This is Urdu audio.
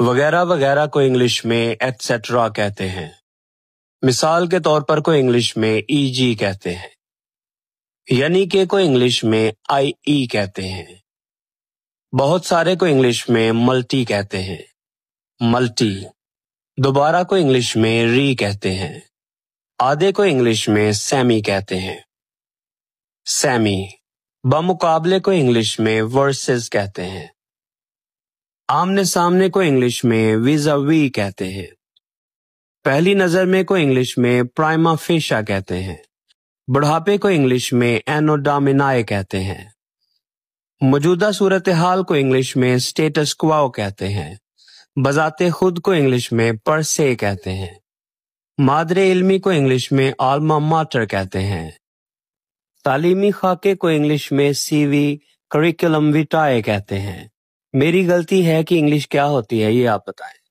وغیرہ وغیرہ کو انگلش میں ایٹسیٹرا کہتے ہیں۔ مثال کے طور پر کو انگلش میں ای جی کہتے ہیں، یعنی کہ کو انگلش میں آئی ای کہتے ہیں۔ بہت سارے کو انگلش میں ملٹی کہتے ہیں، ملٹی۔ دوبارہ کو انگلش میں ری کہتے ہیں۔ آدھے کو انگلش میں سیمی کہتے ہیں، سیمی۔ بمقابلے کو انگلش میں ورسز کہتے ہیں۔ آمنے سامنے کو انگلش میں ویزا وی کہتے ہیں۔ پہلی نظر میں کو انگلش میں پرائما فیشا کہتے ہیں۔ بڑھاپے کو انگلش میں اینوڈامینائے کہتے ہیں۔ موجودہ صورتحال کو انگلش میں سٹیٹس کواو کہتے ہیں۔ بذات خود کو انگلش میں پر سے کہتے ہیں۔ مادر علمی کو انگلش میں آلما ماٹر کہتے ہیں۔ تعلیمی خاکے کو انگلش میں سی وی کریکولم ویٹائے کہتے ہیں۔ میری غلطی ہے کہ انگلش کیا ہوتی ہے یہ آپ بتائیں۔